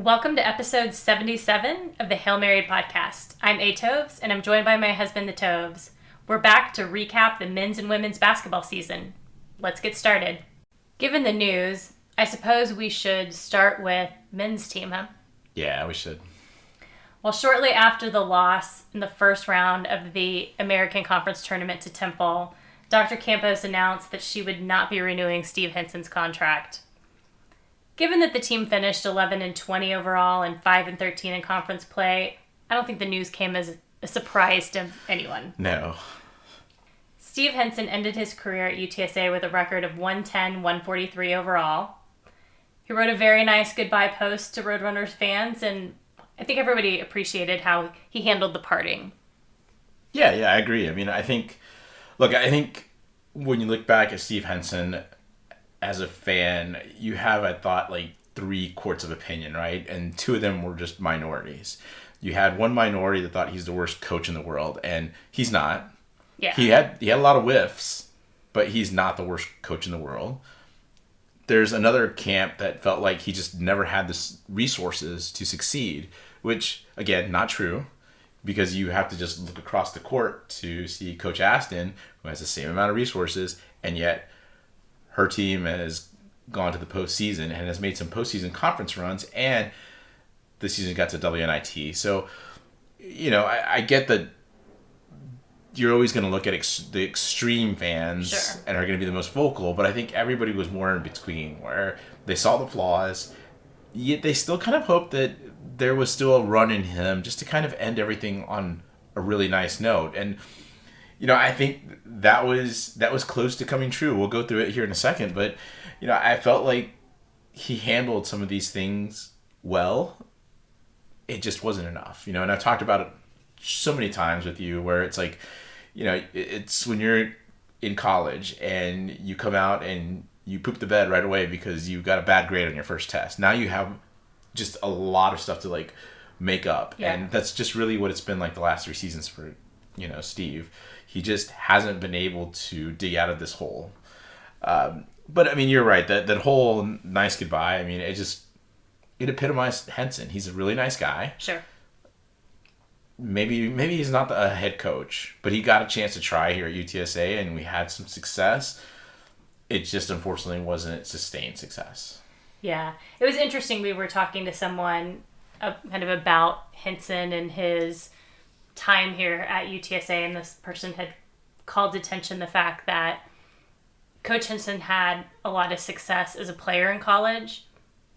Welcome to episode 77 of the Hail Mary podcast. I'm A. Toves, and I'm joined by my husband, the Toves. We're back to recap the men's and women's basketball season. Let's get started. Given the news, I suppose we should start with men's team, huh? Yeah, we should. Well, shortly after the loss in the first round of the American Conference tournament to Temple, Dr. Campos announced that she would not be renewing Steve Henson's contract. Given that the team finished 11-20 overall and 5-13 in conference play, I don't think the news came as a surprise to anyone. No. Steve Henson ended his career at UTSA with a record of 110-143 overall. He wrote a very nice goodbye post to Roadrunners fans, and I think everybody appreciated how he handled the parting. Yeah, I agree. I think when you look back at Steve Henson as a fan, you have, I thought, like 3 courts of opinion, right? And 2 of them were just minorities. You had one minority that thought he's the worst coach in the world, and he's not. Yeah. He had a lot of whiffs, but he's not the worst coach in the world. There's another camp that felt like he just never had the resources to succeed, which, again, not true, because you have to just look across the court to see Coach Aston, who has the same amount of resources, and yet her team has gone to the postseason and has made some postseason conference runs, and the season got to WNIT. So, I get that you're always going to look at the extreme fans Sure. and are going to be the most vocal, but I think everybody was more in between, where they saw the flaws, yet they still kind of hoped that there was still a run in him just to kind of end everything on a really nice note. And I think that was close to coming true. We'll go through it here in a second, but I felt like he handled some of these things well. It just wasn't enough, and I've talked about it so many times with you, where it's like, it's when you're in college and you come out and you poop the bed right away because you got a bad grade on your first test. Now you have just a lot of stuff to make up, and that's just really what it's been like the last 3 seasons for Steve. He just hasn't been able to dig out of this hole. But you're right. That whole nice goodbye. It epitomized Henson. He's a really nice guy. Sure. Maybe he's not a head coach, but he got a chance to try here at UTSA, and we had some success. It just unfortunately wasn't sustained success. Yeah. It was interesting. We were talking to someone kind of about Henson and his time here at UTSA, and this person had called attention the fact that Coach Henson had a lot of success as a player in college,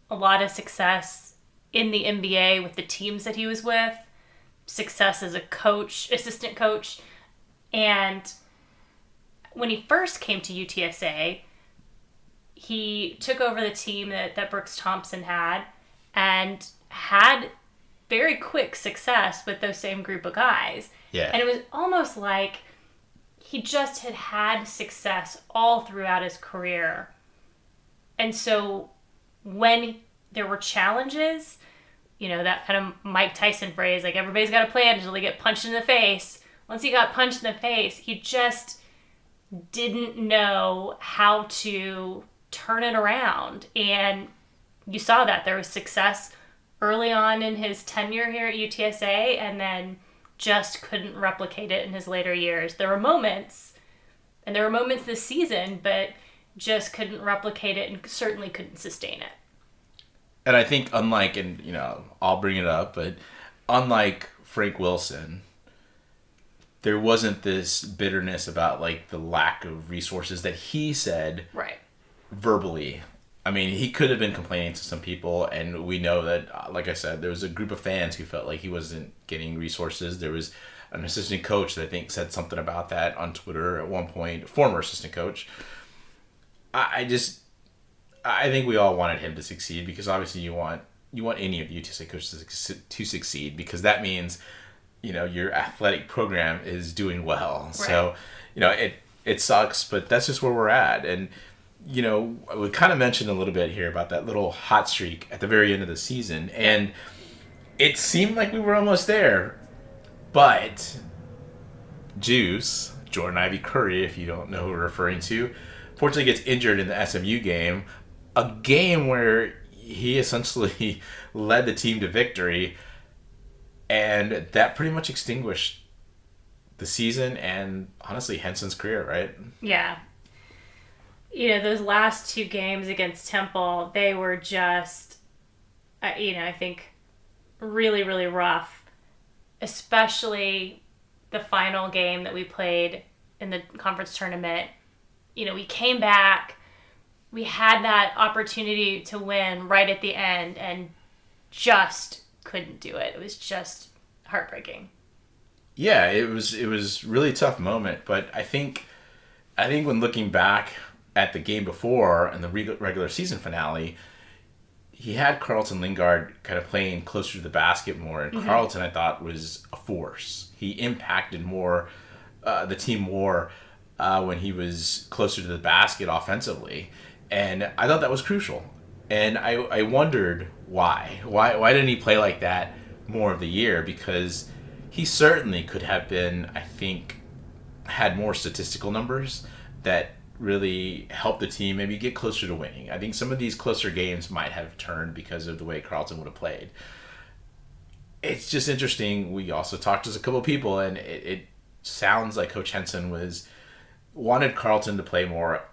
a lot of success in the NBA with the teams that he was with, success as a coach, assistant coach, and when he first came to UTSA, he took over the team that Brooks Thompson had and had very quick success with those same group of guys. Yeah. And it was almost like he just had success all throughout his career. And so when there were challenges, that kind of Mike Tyson phrase, like everybody's got a plan until they get punched in the face. Once he got punched in the face, he just didn't know how to turn it around. And you saw that there was success early on in his tenure here at UTSA, and then just couldn't replicate it in his later years. There were moments this season, but just couldn't replicate it and certainly couldn't sustain it. And I think I'll bring it up, but unlike Frank Wilson, there wasn't this bitterness about the lack of resources that he said right verbally. He could have been complaining to some people, and we know that, like I said, there was a group of fans who felt like he wasn't getting resources. There was an assistant coach that I think said something about that on Twitter at one point, former assistant coach. I think we all wanted him to succeed, because obviously you want any of the UTSA coaches to succeed, because that means, your athletic program is doing well. Right. So, it sucks, but that's just where we're at. And we kind of mentioned a little bit here about that little hot streak at the very end of the season, and it seemed like we were almost there, but Jordan Ivy Curry, if you don't know who we're referring to, fortunately gets injured in the SMU game, a game where he essentially led the team to victory, and that pretty much extinguished the season and honestly Henson's career, right? Yeah. Those last two games against Temple, they were just, I think really, really rough, especially the final game that we played in the conference tournament. We came back, we had that opportunity to win right at the end and just couldn't do it. It was just heartbreaking. Yeah, it was really tough moment, but I think when looking back at the game before and the regular season finale, he had Carlton Lingard kind of playing closer to the basket more, and Carlton, I thought, was a force. He impacted more, the team more when he was closer to the basket offensively, and I thought that was crucial. And I wondered why didn't he play like that more of the year? Because he certainly could have been, I think, had more statistical numbers that really helped the team maybe get closer to winning. I think some of these closer games might have turned because of the way Carlton would have played. It's just interesting. We also talked to a couple of people, and it sounds like Coach Henson wanted Carlton to play more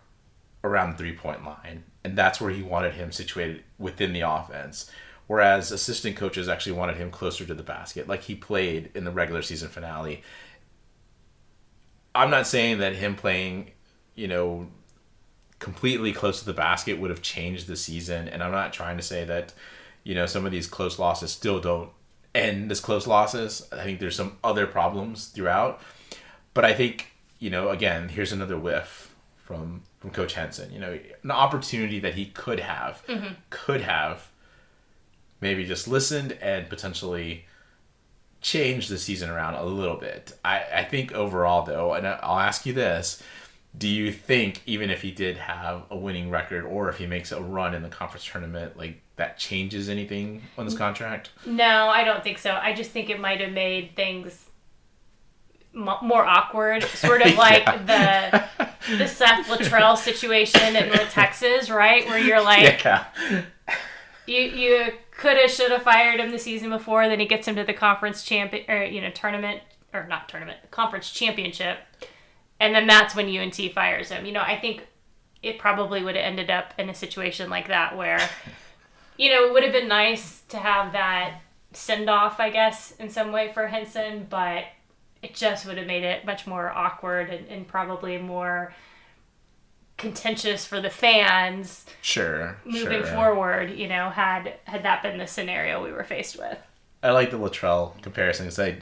around the 3-point line, and that's where he wanted him situated within the offense. Whereas assistant coaches actually wanted him closer to the basket, like he played in the regular season finale. I'm not saying that him playing, completely close to the basket would have changed the season. And I'm not trying to say that, some of these close losses still don't end as close losses. I think there's some other problems throughout. But I think, again, here's another whiff from Coach Henson. An opportunity that he could have maybe just listened and potentially changed the season around a little bit. I think overall, though, and I'll ask you this, do you think even if he did have a winning record or if he makes a run in the conference tournament, like that changes anything on his contract? No, I don't think so. I just think it might have made things more awkward, sort of like the Seth Luttrell situation in North Texas, right? Where you're like, you could have, should have fired him the season before. Then he gets him to the conference conference championship, and then that's when UNT fires him. I think it probably would have ended up in a situation like that where, it would have been nice to have that send off, I guess, in some way for Henson, but it just would have made it much more awkward and probably more contentious for the fans. Moving forward, had that been the scenario we were faced with. I like the Luttrell comparison because I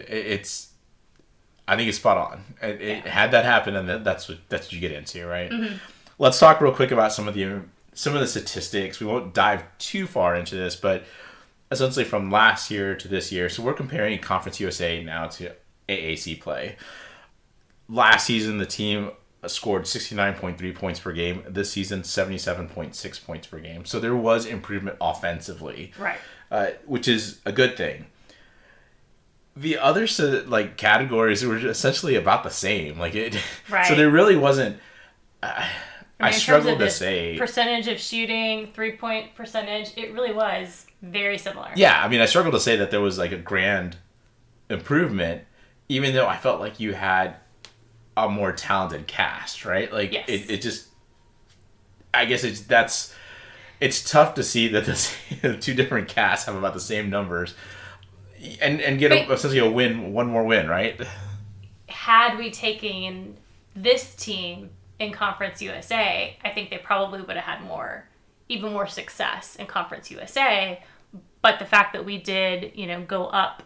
think it's spot on. Had that happen, and that's what you get into, right? Mm-hmm. Let's talk real quick about some of the statistics. We won't dive too far into this, but essentially from last year to this year. So we're comparing Conference USA now to AAC play. Last season, the team scored 69.3 points per game. This season, 77.6 points per game. So there was improvement offensively, right? Which is a good thing. The other categories were essentially about the same. Right. So there really wasn't. I struggle to say percentage of shooting, 3-point percentage. It really was very similar. Yeah, I struggle to say that there was a grand improvement, even though I felt like you had a more talented cast, right? Yes. It just, I guess it's tough to see that the two different casts have about the same numbers, and get essentially one more win, right? Had we taken this team in Conference USA, I think they probably would have had even more success in Conference USA. But the fact that we did, go up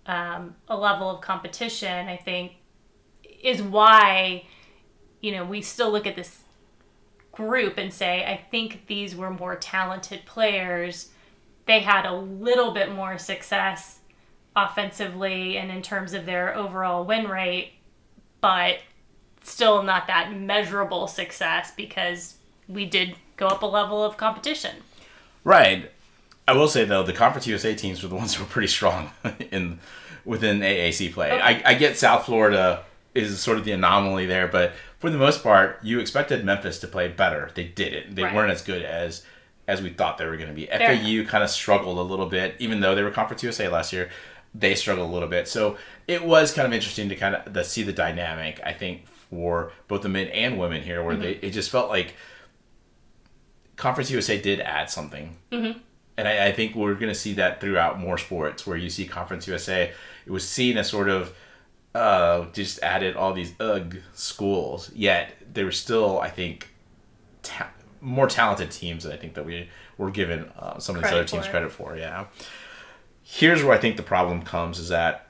a level of competition, I think, is why, we still look at this group and say, I think these were more talented players. They had a little bit more success offensively and in terms of their overall win rate, but still not that measurable success because we did go up a level of competition. Right. I will say, though, the Conference USA teams were the ones who were pretty strong within AAC play. Okay. I get South Florida is sort of the anomaly there, but for the most part, you expected Memphis to play better. They didn't. They weren't as good as as we thought they were going to be. Fair FAU kind of struggled a little bit, even though they were Conference USA last year. They struggled a little bit. So it was kind of interesting to kind of see the dynamic, I think, for both the men and women here, where it just felt like Conference USA did add something. Mm-hmm. And I think we're going to see that throughout more sports, where you see Conference USA, it was seen as sort of just added all these schools, yet there were still, I think, more talented teams that I think that we were given some of these other teams credit for. Yeah. Here's where I think the problem comes is that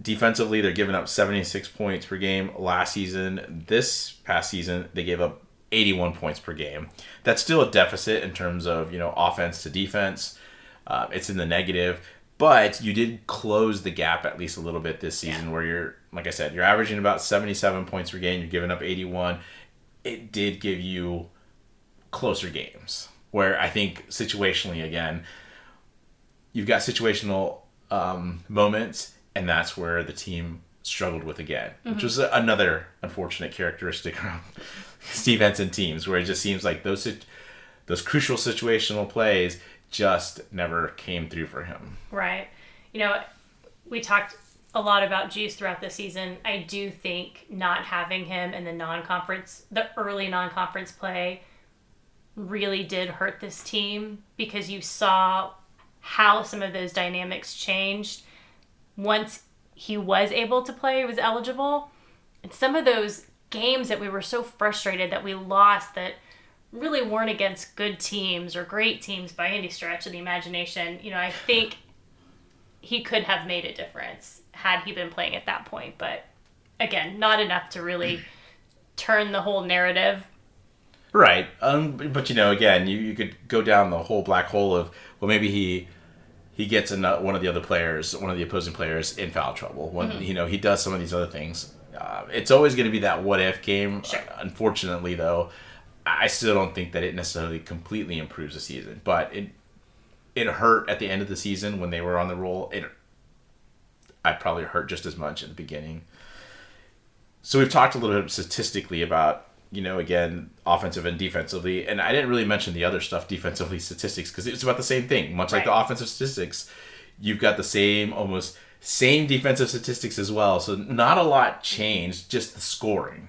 defensively they're giving up 76 points per game last season. This past season they gave up 81 points per game. That's still a deficit in terms of, offense to defense. It's in the negative, but you did close the gap at least a little bit this season, where you're, like I said, you're averaging about 77 points per game. You're giving up 81. It did give you closer games where I think situationally, again, you've got situational moments, and that's where the team struggled with again, which was another unfortunate characteristic around Steve Henson teams, where it just seems like those crucial situational plays just never came through for him. Right. We talked a lot about Juice throughout the season. I do think not having him in the early non-conference play really did hurt this team, because you saw how some of those dynamics changed once he was able to play, he was eligible. And some of those games that we were so frustrated that we lost, that really weren't against good teams or great teams by any stretch of the imagination, I think he could have made a difference had he been playing at that point. But again, not enough to really turn the whole narrative. Right. But again, you could go down the whole black hole of, well, maybe he gets one of the opposing players in foul trouble when he does some of these other things. It's always going to be that what if game. Sure. Unfortunately, though, I still don't think that it necessarily completely improves the season. But it hurt at the end of the season when they were on the roll. I probably hurt just as much at the beginning. So we've talked a little bit statistically about, again, offensive and defensively. And I didn't really mention the other stuff, defensively statistics, because it's about the same thing. Much like the offensive statistics, you've got the same defensive statistics as well. So not a lot changed, just the scoring.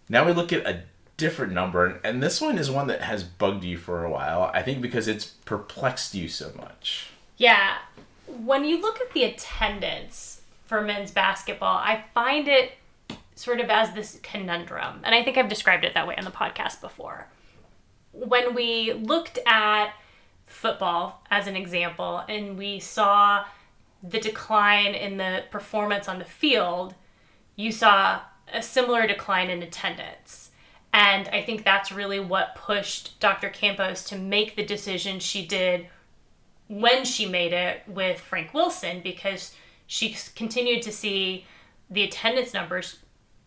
Now we look at a different number, and this one is one that has bugged you for a while, I think, because it's perplexed you so much. Yeah. When you look at the attendance for men's basketball, I find it sort of as this conundrum. And I think I've described it that way on the podcast before. When we looked at football as an example, and we saw the decline in the performance on the field, you saw a similar decline in attendance. And I think that's really what pushed Dr. Campos to make the decision she did when she made it with Frank Wilson, because she continued to see the attendance numbers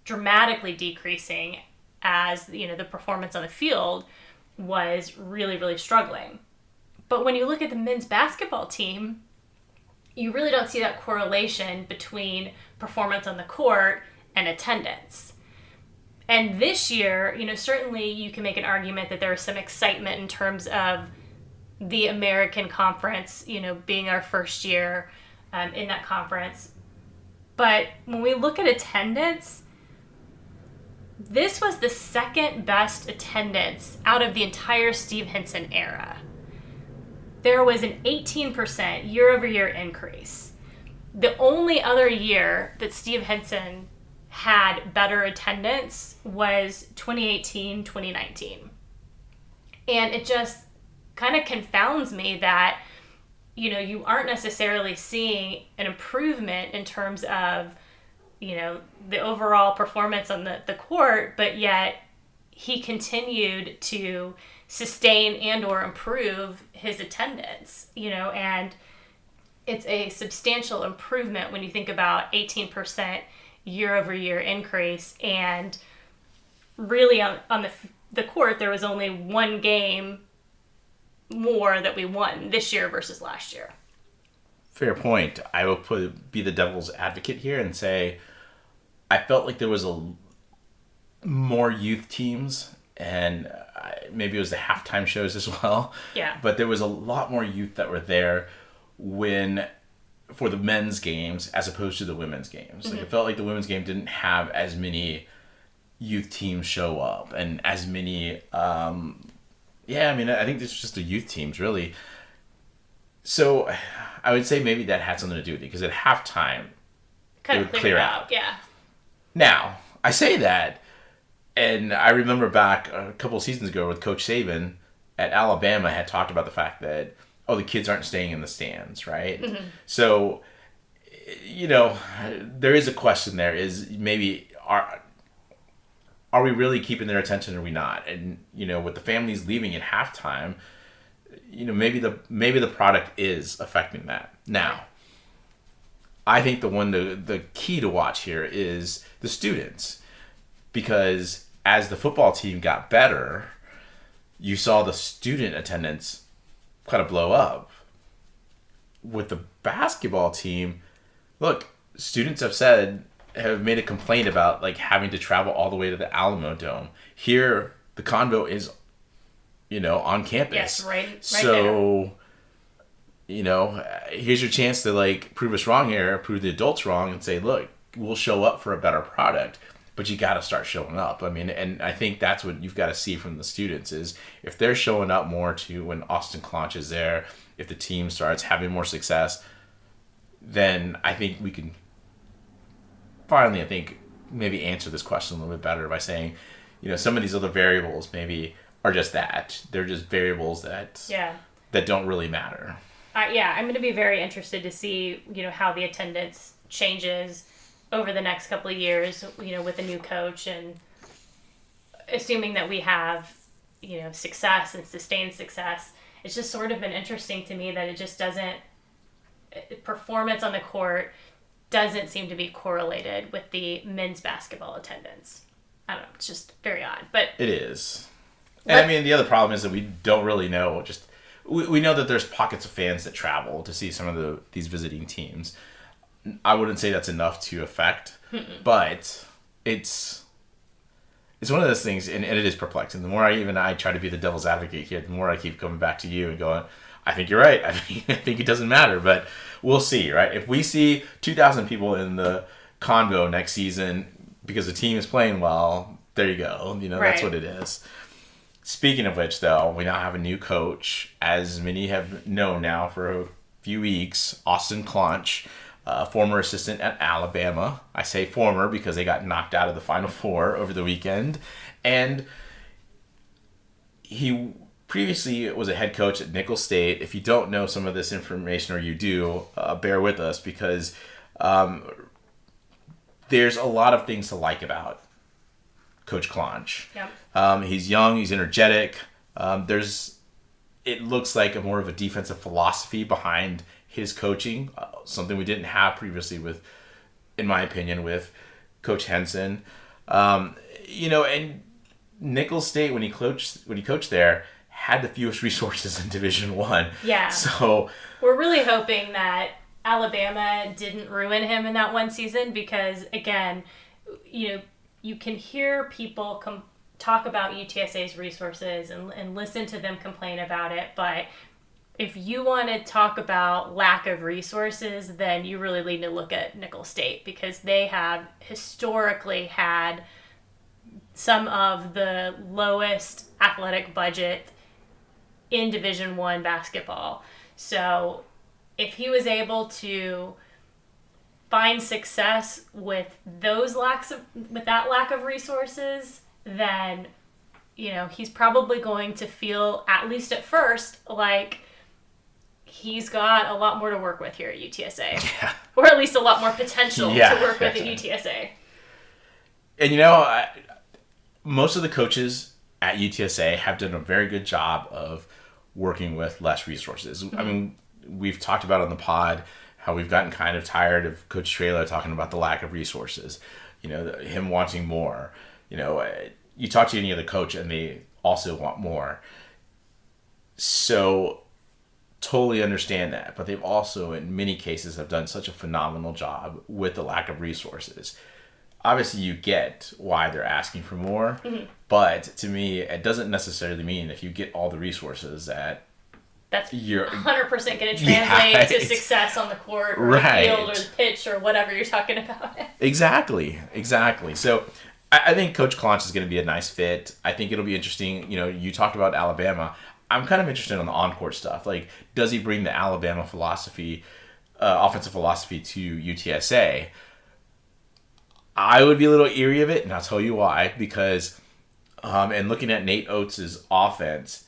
dramatically decreasing as, the performance on the field was really, really struggling. But when you look at the men's basketball team, you really don't see that correlation between performance on the court and attendance. And this year, certainly you can make an argument that there was some excitement in terms of the American Conference, being our first year in that conference. But when we look at attendance, this was the second best attendance out of the entire Steve Henson era. There was an 18% year-over-year increase. The only other year that Steve Henson had better attendance was 2018-2019. And it just kind of confounds me that, you aren't necessarily seeing an improvement in terms of, the overall performance on the court, but yet he continued to sustain and or improve his attendance, and it's a substantial improvement when you think about 18% year-over-year increase. And really on the court, there was only one game more that we won this year versus last year. Fair point. I will be the devil's advocate here and say I felt like there was more youth teams, and maybe it was the halftime shows as well. Yeah. But there was a lot more youth that were there for the men's games as opposed to the women's games. Like, it felt like the women's game didn't have as many youth teams show up and as many. I think it's just the youth teams really. So I would say maybe that had something to do with it, because at halftime Kind it of would clear out. Yeah. Now, I say that, and I remember back a couple of seasons ago with Coach Saban at Alabama had talked about the fact that, the kids aren't staying in the stands, right? So, there is a question there, is maybe are we really keeping their attention or are we not? And, with the families leaving at halftime, maybe the product is affecting that. Now, I think the key to watch here is the students, because as the football team got better, you saw the student attendance kind of blow up. With the basketball team, look, students have made a complaint about like having to travel all the way to the Alamo Dome. Here, the convo is, on campus. Yes, right so, here's your chance to like prove us wrong here, prove the adults wrong, and say, look, we'll show up for a better product. But you got to start showing up. I mean, and I think that's what you've got to see from the students is if they're showing up more to when Austin Clonch is there, if the team starts having more success, then I think we can finally, maybe answer this question a little bit better by saying, some of these other variables maybe are just that. They're just variables that don't really matter. I'm going to be very interested to see, how the attendance changes over the next couple of years, with a new coach, and assuming that we have, success and sustained success. It's just sort of been interesting to me that it just doesn't, performance on the court doesn't seem to be correlated with the men's basketball attendance. I don't know, it's just very odd, but it is. And the other problem is that we don't really know, we know that there's pockets of fans that travel to see some of these visiting teams. I wouldn't say that's enough to affect, but it's one of those things, and it is perplexing. The more I try to be the devil's advocate here, the more I keep coming back to you and going, I think you're right. I think it doesn't matter, but we'll see, right? If we see 2,000 people in the convo next season because the team is playing well, there you go. That's what it is. Speaking of which, though, we now have a new coach, as many have known now for a few weeks, Austin Clonch. Former assistant at Alabama. I say former because they got knocked out of the Final Four over the weekend. And he previously was a head coach at Nicholls State. If you don't know some of this information, or you do, bear with us, because there's a lot of things to like about Coach Clonch. Yep. He's young, he's energetic. It looks like more of a defensive philosophy behind his coaching, something we didn't have previously in my opinion, with Coach Henson. And Nicholls State, when he coached there, had the fewest resources in Division I. Yeah. So we're really hoping that Alabama didn't ruin him in that one season, because again, you can hear people talk about UTSA's resources and listen to them complain about it, but if you want to talk about lack of resources, then you really need to look at Nicholls State, because they have historically had some of the lowest athletic budget in Division I basketball. So if he was able to find success with that lack of resources, then he's probably going to feel, at least at first, like he's got a lot more to work with here at UTSA. Yeah. Or at least a lot more potential to work with at UTSA. And most of the coaches at UTSA have done a very good job of working with less resources. Mm-hmm. I mean, we've talked about on the pod how we've gotten kind of tired of Coach Strela talking about the lack of resources, him wanting more. You talk to any other coach and they also want more. So totally understand that, but they've also in many cases have done such a phenomenal job with the lack of resources. obviously you get why they're asking for more, Mm-hmm. but to me, it doesn't necessarily mean if you get all the resources that That's you're 100% going to Yeah, translate to it's- success on the court or Right. the field or the pitch or whatever you're talking about. Exactly. So I think Coach Clonch is going to be a nice fit. I think it'll be interesting. You know, you talked about Alabama. I'm kind of interested in the on-court stuff. Like, does he bring the Alabama philosophy, offensive philosophy to UTSA? I would be a little eerie of it, and I'll tell you why. Because, and looking at Nate Oates' offense,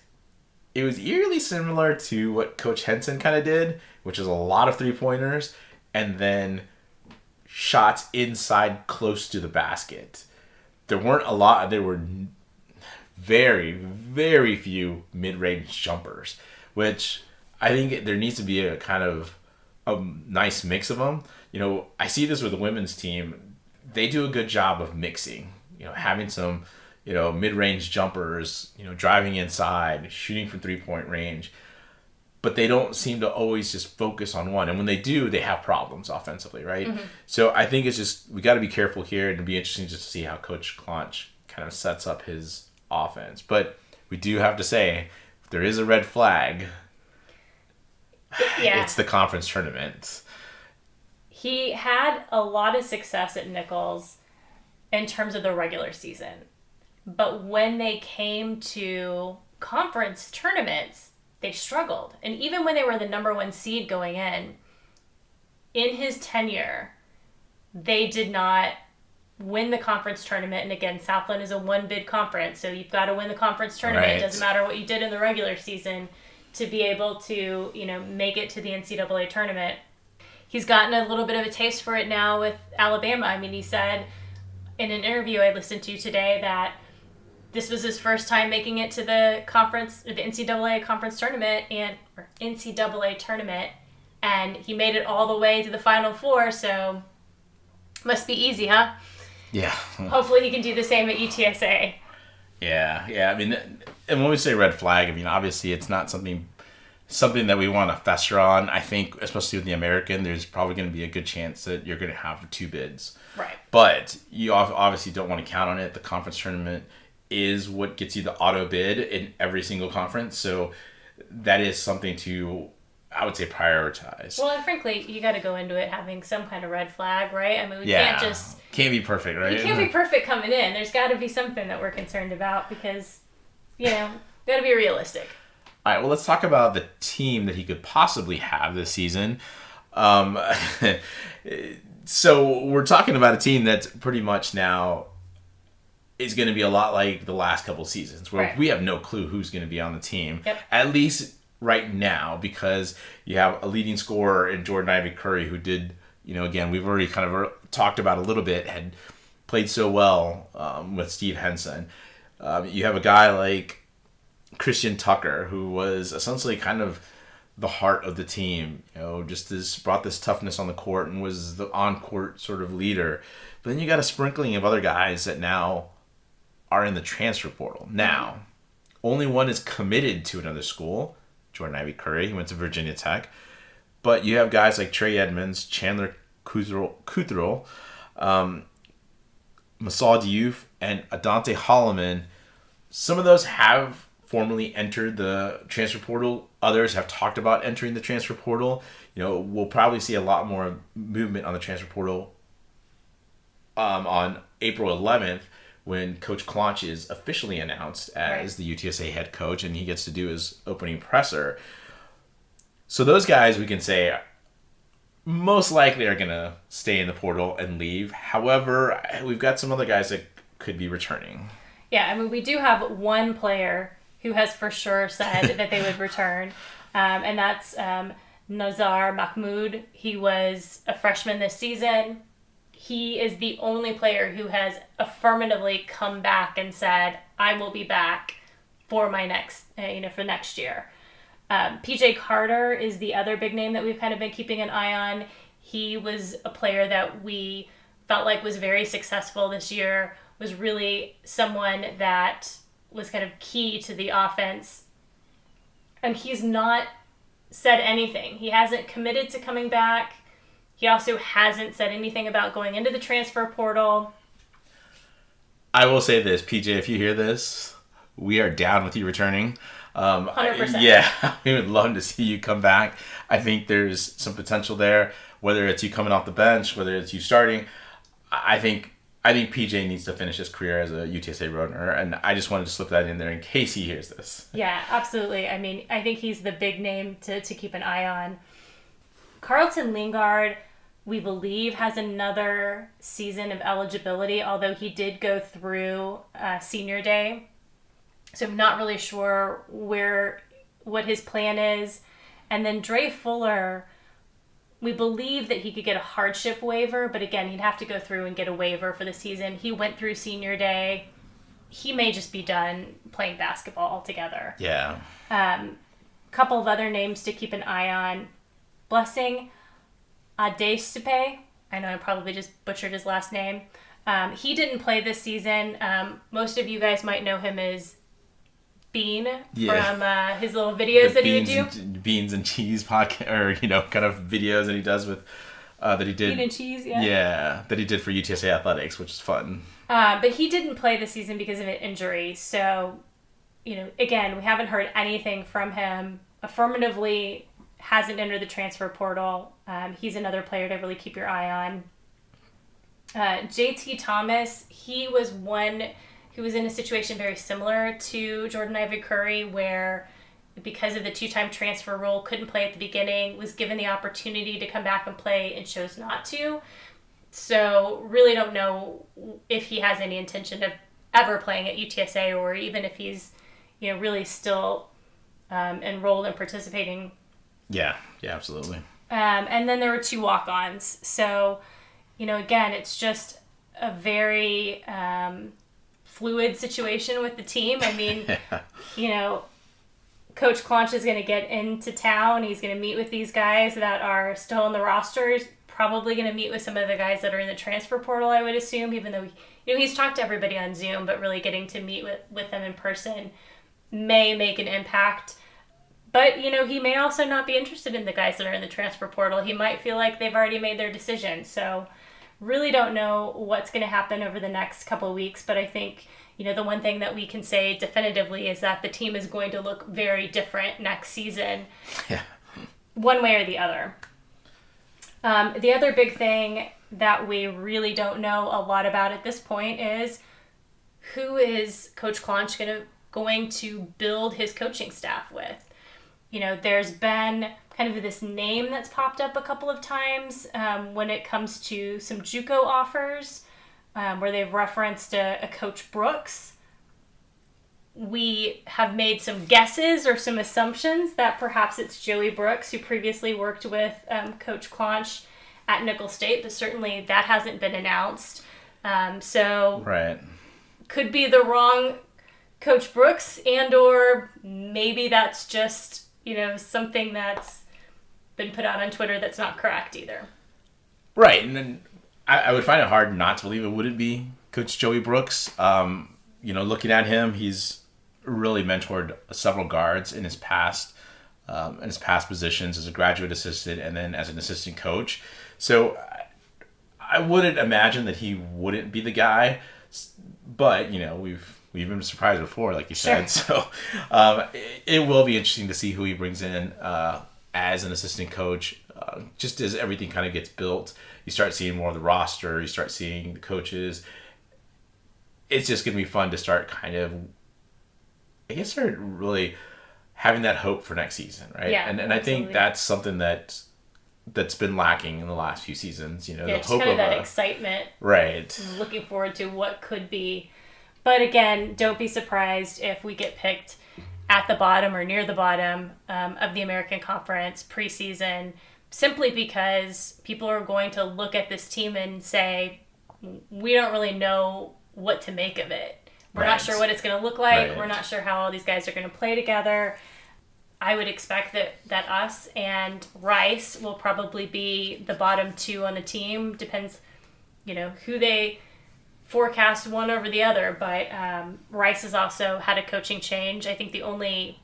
it was eerily similar to what Coach Henson kind of did, which is a lot of three-pointers, and then shots inside close to the basket. There weren't a lot. There were very, very few mid-range jumpers, which I think there needs to be a kind of a nice mix of them. You know, I see this with the women's team. They do a good job of mixing, you know, having some, you know, mid-range jumpers, you know, driving inside, shooting from three-point range. But they don't seem to always just focus on one. And when they do, they have problems offensively, right? Mm-hmm. So I think it's just, we got to be careful here, and it'll be interesting just to see how Coach Clonch kind of sets up his offense. But we do have to say, if there is a red flag, Yeah. it's the conference tournament. He had a lot of success at Nichols in terms of the regular season. But when they came to conference tournaments, they struggled. And even when they were the number one seed going in his tenure, they did not win the conference tournament. And again, Southland is a one-bid conference, so you've got to win the conference tournament. Right. It doesn't matter what you did in the regular season to be able to, you know, make it to the NCAA tournament. He's gotten a little bit of a taste for it now with Alabama. I mean, he said in an interview I listened to today that this was his first time making it to the conference, or the NCAA conference tournament, or NCAA tournament, and he made it all the way to the Final Four. So must be easy, huh? Yeah. Hopefully he can do the same at UTSA. Yeah. I mean, and when we say red flag, I mean, obviously it's not something that we want to fester on. I think, especially with the American, there's probably going to be a good chance that you're going to have two bids. Right. But you obviously don't want to count on it. The conference tournament is what gets you the auto bid in every single conference. So that is something to, I would say, prioritize. Well, and frankly, you got to go into it having some kind of red flag, right? I mean, we can't just... Can't be perfect, right? You can't be perfect coming in. There's got to be something that we're concerned about because, you know, got to be realistic. All right, well, let's talk about the team that he could possibly have this season. So we're talking about a team that's pretty much now is going to be a lot like the last couple seasons, where Right. we have no clue who's going to be on the team. Yep. At least right now, because you have a leading scorer in Jordan Ivy Curry, who did, you know, again, we've already kind of talked about a little bit, had played so well with Steve Henson. You have a guy like Christian Tucker, who was essentially kind of the heart of the team, you know, just brought this toughness on the court and was the on-court sort of leader. But then you got a sprinkling of other guys that now are in the transfer portal. Now, only one is committed to another school, Jordan Ivy Curry. He went to Virginia Tech. But you have guys like Trey Edmonds, Chandler Cuthrell, Masal Diouf, and Adante Holloman. Some of those have formally entered the transfer portal. Others have talked about entering the transfer portal. You know, we'll probably see a lot more movement on the transfer portal on April 11th, when Coach Clonch is officially announced as the UTSA head coach, and he gets to do his opening presser. So those guys, we can say, most likely are going to stay in the portal and leave. However, we've got some other guys that could be returning. Yeah, I mean, we do have one player who has for sure said that they would return, and that's Nazar Mahmoud. He was a freshman this season. He is the only player who has affirmatively come back and said, I will be back for my next, for next year. PJ Carter is the other big name that we've kind of been keeping an eye on. He was a player that we felt like was very successful this year, was really someone that was kind of key to the offense. And he's not said anything. He hasn't committed to coming back. He also hasn't said anything about going into the transfer portal. I will say this, PJ, if you hear this, we are down with you returning. 100%. Yeah, we would love to see you come back. I think there's some potential there, whether it's you coming off the bench, whether it's you starting. I think PJ needs to finish his career as a UTSA Roadrunner, and I just wanted to slip that in there in case he hears this. Yeah, absolutely. I mean, I think he's the big name to keep an eye on. Carlton Lingard, we believe, has another season of eligibility, although he did go through senior day. So I'm not really sure what his plan is. And then Dre Fuller, we believe that he could get a hardship waiver, but again, he'd have to go through and get a waiver for the season. He went through senior day. He may just be done playing basketball altogether. Yeah. Couple of other names to keep an eye on. Blessing Adesepe. I know I probably just butchered his last name. He didn't play this season. Most of you guys might know him as Bean from his little videos that he would do. Beans and cheese podcast, or kind of videos that he does with that he did. Bean and cheese, yeah. Yeah, that he did for UTSA athletics, which is fun. But he didn't play this season because of an injury. So, again, we haven't heard anything from him. Affirmatively hasn't entered the transfer portal. He's another player to really keep your eye on. JT Thomas, he was one who was in a situation very similar to Jordan Ivory Curry, where because of the 2-time transfer rule, couldn't play at the beginning, was given the opportunity to come back and play and chose not to. So really don't know if he has any intention of ever playing at UTSA, or even if he's really still enrolled and participating. Yeah, absolutely. And then there were 2 walk-ons. So, again, it's just a very fluid situation with the team. I mean, Coach Clonch is going to get into town. He's going to meet with these guys that are still on the rosters. Probably going to meet with some of the guys that are in the transfer portal, I would assume, even though he's talked to everybody on Zoom, but really getting to meet with them in person may make an impact. But, he may also not be interested in the guys that are in the transfer portal. He might feel like they've already made their decision. So really don't know what's going to happen over the next couple of weeks. But I think, the one thing that we can say definitively is that the team is going to look very different next season. Yeah. One way or the other. The other big thing that we really don't know a lot about at this point is who is Coach Clonch going to build his coaching staff with. There's been kind of this name that's popped up a couple of times when it comes to some JUCO offers where they've referenced a Coach Brooks. We have made some guesses or some assumptions that perhaps it's Joey Brooks, who previously worked with Coach Clonch at Nicholls State, but certainly that hasn't been announced. So right. Could be the wrong Coach Brooks, and or maybe that's just something that's been put out on Twitter that's not correct either. Right, and then I would find it hard not to believe it wouldn't be Coach Joey Brooks. Looking at him, he's really mentored several guards in his past positions as a graduate assistant and then as an assistant coach. So I wouldn't imagine that he wouldn't be the guy, but we've been surprised before, like you said. Sure. So it will be interesting to see who he brings in as an assistant coach. Just as everything kind of gets built, you start seeing more of the roster, you start seeing the coaches. It's just going to be fun to start kind of, start really having that hope for next season, right? Yeah, and I think that's something that's been lacking in the last few seasons. The just hope kind of that a, excitement. Right. Looking forward to what could be. But again, don't be surprised if we get picked at the bottom or near the bottom of the American Conference preseason, simply because people are going to look at this team and say, we don't really know what to make of it. We're not sure what it's going to look like. Right. We're not sure how all these guys are going to play together. I would expect that us and Rice will probably be the bottom 2 on the team. Depends, who they forecast one over the other. But Rice has also had a coaching change. I think the only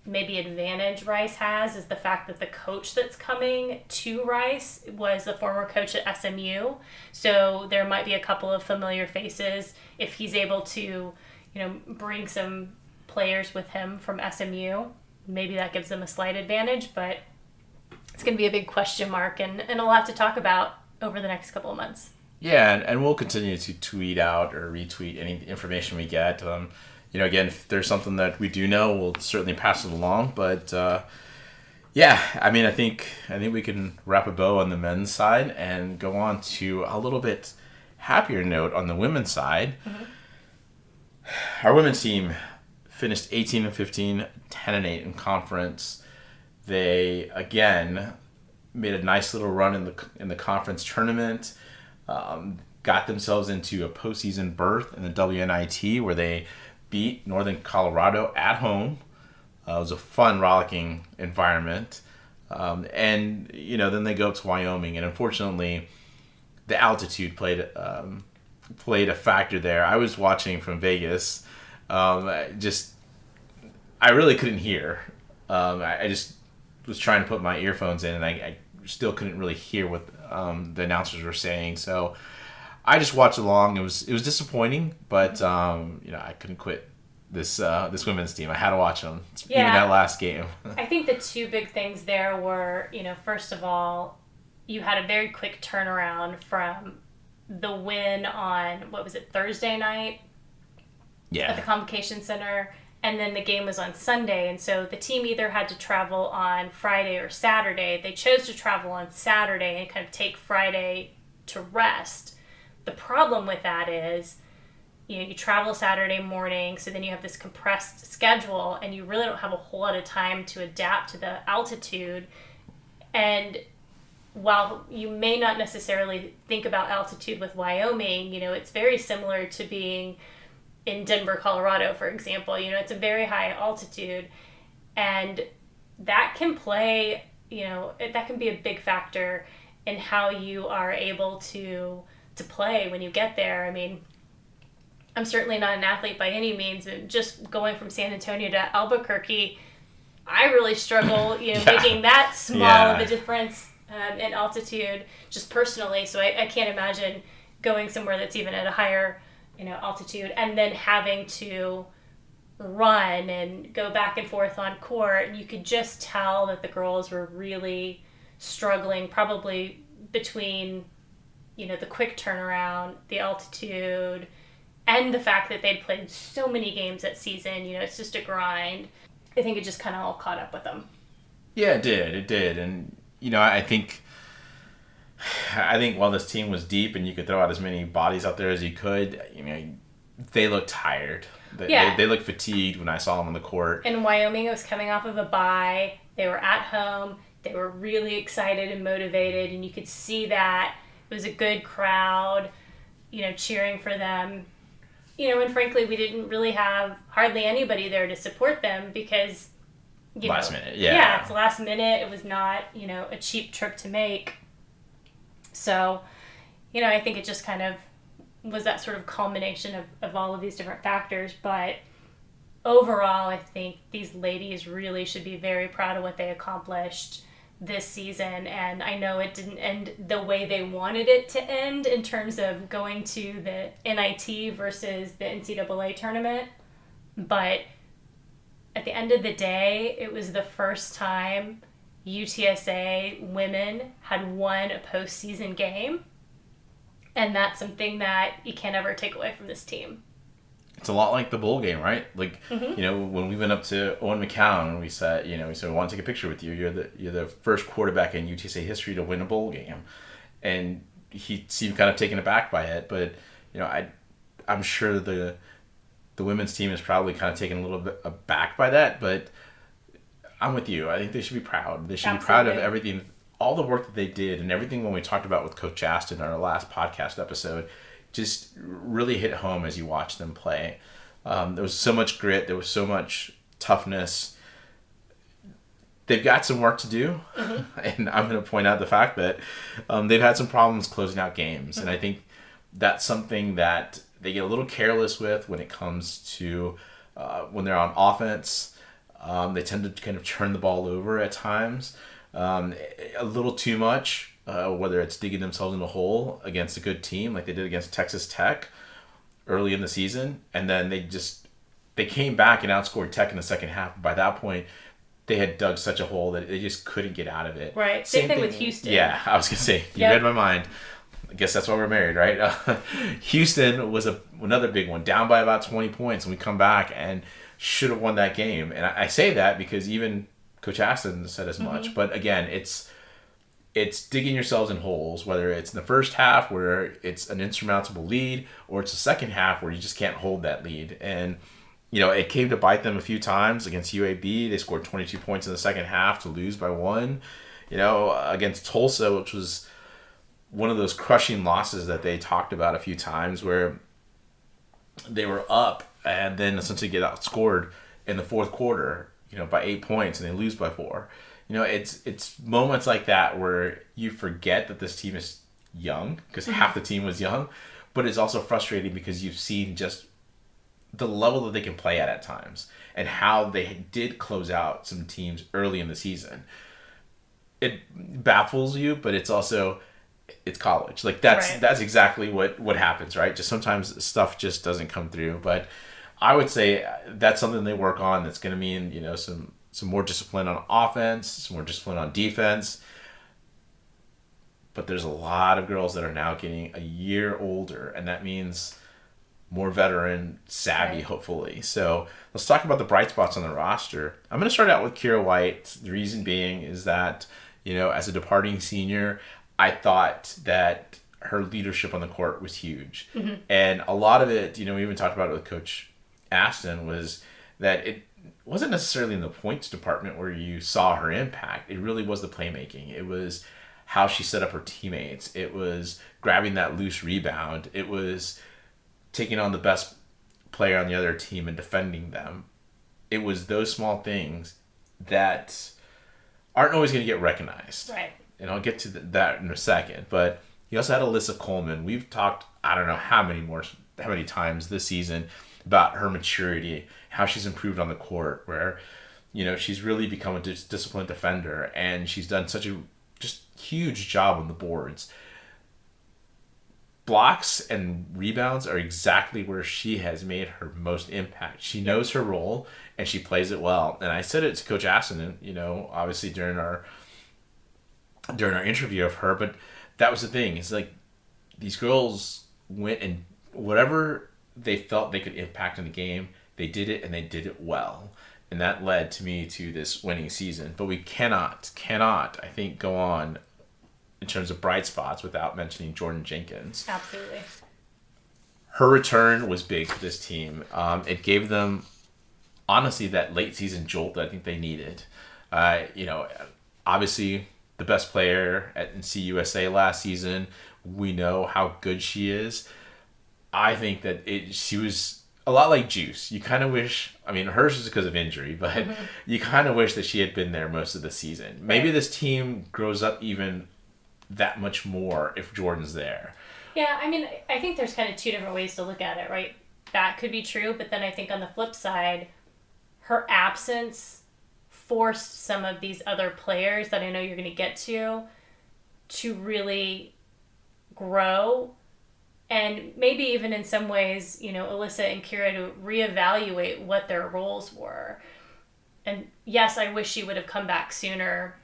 maybe advantage Rice has is the fact that the coach that's coming to Rice was the former coach at SMU. So there might be a couple of familiar faces if he's able to, bring some players with him from SMU. Maybe that gives them a slight advantage, but it's going to be a big question mark and a lot to talk about over the next couple of months. Yeah, and we'll continue to tweet out or retweet any information we get. Again, if there's something that we do know, we'll certainly pass it along. But I think we can wrap a bow on the men's side and go on to a little bit happier note on the women's side. Mm-hmm. Our women's team finished 18-15, 10-8 in conference. They again made a nice little run in the conference tournament. Got themselves into a postseason berth in the WNIT where they beat Northern Colorado at home. It was a fun, rollicking environment. Then they go up to Wyoming, and unfortunately, the altitude played a factor there. I was watching from Vegas. I really couldn't hear. I just was trying to put my earphones in, and I still couldn't really hear what the announcers were saying. So I just watched along. It was disappointing, but I couldn't quit this women's team. I had to watch them, even that last game. I think the two big things there were, first of all, you had a very quick turnaround from the win on Thursday night at the Convocation Center, and then the game was on Sunday, and so the team either had to travel on Friday or Saturday. They chose to travel on Saturday and kind of take Friday to rest. The problem with that is, you travel Saturday morning, so then you have this compressed schedule, and you really don't have a whole lot of time to adapt to the altitude. And while you may not necessarily think about altitude with Wyoming, it's very similar to being in Denver, Colorado, for example. It's a very high altitude, and that can play, that can be a big factor in how you are able to play when you get there. I mean, I'm certainly not an athlete by any means, but just going from San Antonio to Albuquerque, I really struggle, making that small of a difference in altitude, just personally. So I can't imagine going somewhere that's even at a higher, altitude, and then having to run and go back and forth on court. And you could just tell that the girls were really struggling, probably between, the quick turnaround, the altitude, and the fact that they'd played so many games that season. It's just a grind. I think it just kind of all caught up with them. Yeah, it did. And, I think while this team was deep and you could throw out as many bodies out there as you could, they looked tired. They looked fatigued when I saw them on the court. And Wyoming was coming off of a bye. They were at home. They were really excited and motivated, and you could see that. It was a good crowd, cheering for them. And frankly, we didn't really have hardly anybody there to support them because, last minute, Yeah, it's last minute. It was not, a cheap trip to make. So, I think it just kind of was that sort of culmination of all of these different factors. But overall, I think these ladies really should be very proud of what they accomplished this season. And I know it didn't end the way they wanted it to end in terms of going to the NIT versus the NCAA tournament. But at the end of the day, it was the first time UTSA women had won a postseason game. And that's something that you can't ever take away from this team. It's a lot like the bowl game, right? Like, when we went up to Owen McCown and we said, we want to take a picture with you. You're the first quarterback in UTSA history to win a bowl game. And he seemed kind of taken aback by it. But, I'm sure the women's team is probably kind of taken a little bit aback by that. But I'm with you. I think they should be proud. They should be proud of everything, all the work that they did, and everything when we talked about with Coach Aston in our last podcast episode just really hit home as you watch them play. There was so much grit. There was so much toughness. They've got some work to do. Mm-hmm. And I'm going to point out the fact that they've had some problems closing out games. Mm-hmm. And I think that's something that they get a little careless with when it comes to when they're on offense. They tend to kind of turn the ball over at times, a little too much, whether it's digging themselves in a hole against a good team like they did against Texas Tech early in the season. And then they came back and outscored Tech in the second half. By that point, they had dug such a hole that they just couldn't get out of it. Right. Same thing with Houston. Yeah, I was going to say, you read my mind. I guess that's why we're married, right? Houston was another big one, down by about 20 points, and we come back and should have won that game. And I say that because even Coach Aston said as much. But again, it's digging yourselves in holes, whether it's in the first half where it's an insurmountable lead or it's the second half where you just can't hold that lead. And it came to bite them a few times against UAB. They scored 22 points in the second half to lose by 1. Against Tulsa, which was one of those crushing losses that they talked about a few times where they were up and then essentially get outscored in the fourth quarter, by 8 points, and they lose by 4. It's moments like that where you forget that this team is young because half the team was young, but it's also frustrating because you've seen just the level that they can play at times and how they did close out some teams early in the season. It baffles you, but it's also it's college. Like that's exactly what happens, right? Just sometimes stuff just doesn't come through. But I would say that's something they work on. That's going to mean some more discipline on offense, some more discipline on defense. But there's a lot of girls that are now getting a year older, and that means more veteran savvy, hopefully. So let's talk about the bright spots on the roster. I'm going to start out with Kira White. The reason being is that as a departing senior, I thought that her leadership on the court was huge. And a lot of it, we even talked about it with Coach Aston, was that it wasn't necessarily in the points department where you saw her impact. It really was the playmaking. It was how she set up her teammates. It was grabbing that loose rebound. It was taking on the best player on the other team and defending them. It was those small things that aren't always going to get recognized. Right. And I'll get to that in a second. But you also had Alyssa Coleman. We've talked, I don't know how many times this season about her maturity, how she's improved on the court, where, she's really become a disciplined defender, and she's done such a just huge job on the boards. Blocks and rebounds are exactly where she has made her most impact. She knows her role, and she plays it well. And I said it to Coach Aston, obviously during our interview of her, but that was the thing. It's like these girls went and whatever they felt they could impact in the game, they did it, and they did it well. And that led to me to this winning season. But we cannot, I think, go on in terms of bright spots without mentioning Jordan Jenkins. Absolutely. Her return was big for this team. It gave them, honestly, that late season jolt that I think they needed. Obviously, the best player in CUSA last season. We know how good she is. I think that she was a lot like Juice. You kind of wish, hers was because of injury, but you kind of wish that she had been there most of the season. Maybe this team grows up even that much more if Jordan's there. Yeah, I think there's kind of two different ways to look at it, right? That could be true, but then I think on the flip side, her absence forced some of these other players that I know you're going to get to really grow, and maybe even in some ways, Alyssa and Kira to reevaluate what their roles were. And yes, I wish she would have come back sooner,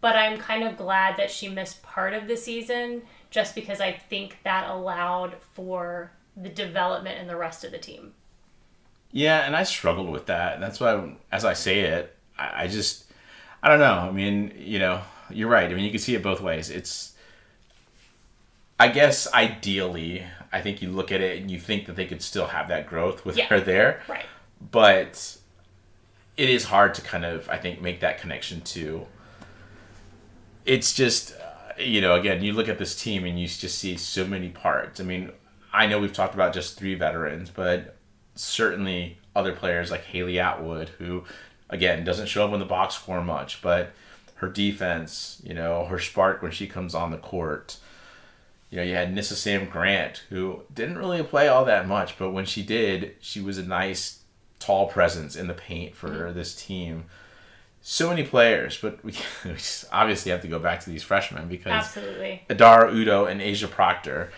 but I'm kind of glad that she missed part of the season just because I think that allowed for the development in the rest of the team. Yeah, and I struggled with that. And that's why, as I say it, I don't know. You're right. You can see it both ways. I guess ideally, I think you look at it and you think that they could still have that growth with her there. Right. But it is hard to kind of, I think, make that connection too. It's just, again, you look at this team and you just see so many parts. I know we've talked about just 3 veterans, but certainly other players like Haley Atwood, who, again, doesn't show up in the box score much, but her defense, her spark when she comes on the court. You had Nissa Sam Grant, who didn't really play all that much, but when she did, she was a nice tall presence in the paint for this team. So many players, but we just obviously have to go back to these freshmen because Absolutely. Adara Udo and Asia Proctor,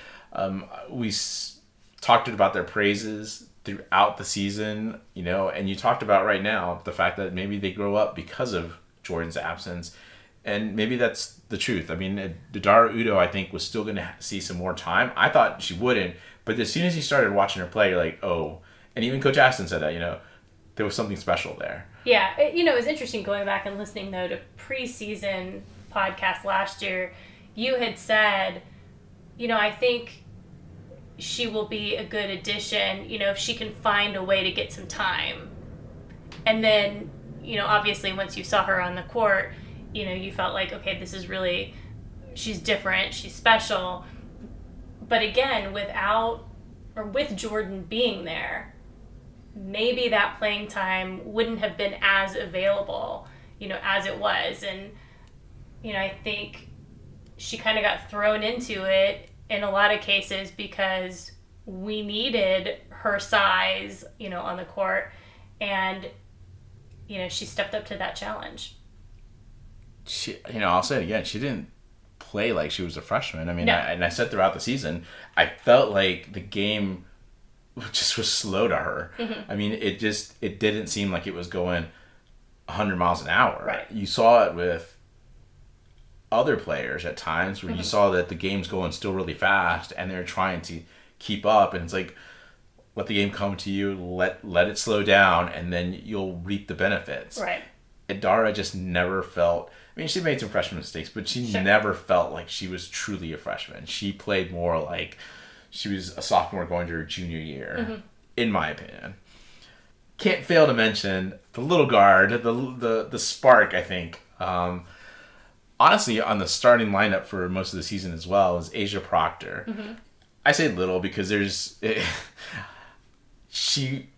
talked about their praises throughout the season, and you talked about right now the fact that maybe they grow up because of Jordan's absence, and maybe that's the truth. I mean, Adara Udo, I think, was still going to see some more time. I thought she wouldn't, but as soon as you started watching her play, you're like, oh, and even Coach Aston said that, there was something special there. Yeah, it was interesting going back and listening, though, to preseason podcast last year. You had said, I think she will be a good addition, if she can find a way to get some time. And then, obviously once you saw her on the court, you felt like, okay, this is really, she's different, she's special. But again, with Jordan being there, maybe that playing time wouldn't have been as available, as it was. And, I think she kind of got thrown into it in a lot of cases because we needed her size, on the court. And, she stepped up to that challenge. I'll say it again. She didn't play like she was a freshman. I mean, No. I said throughout the season, I felt like the game just was slow to her. Mm-hmm. I mean, it didn't seem like it was going 100 miles an hour. Right. You saw it with other players at times where Mm-hmm. you saw that the game's going still really fast and they're trying to keep up, and it's like, let the game come to you, let it slow down, and then you'll reap the benefits. Right. Adara just never felt, I mean, she made some freshman mistakes, but she Sure. never felt like she was truly a freshman. She played more like she was a sophomore going to her junior year, Mm-hmm. in my opinion. Can't fail to mention the little guard, the spark, I think. Honestly, on the starting lineup for most of the season as well is Asia Proctor. Mm-hmm. I say little because she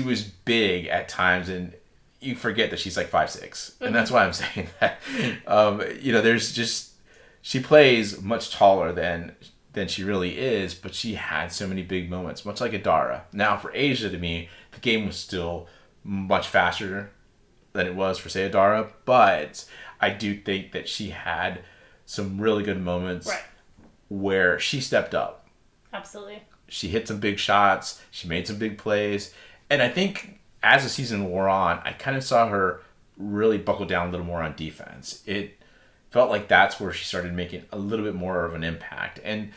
was big at times, and you forget that she's like 5'6", Mm-hmm. and that's why I'm saying that. There's just, she plays much taller than she really is, but she had so many big moments, much like Adara. Now, for Asia, to me, the game was still much faster than it was for, say, Adara, but I do think that she had some really good moments Right. where she stepped up. Absolutely. She hit some big shots. She made some big plays. And I think as the season wore on, I kind of saw her really buckle down a little more on defense. It felt like that's where she started making a little bit more of an impact. And,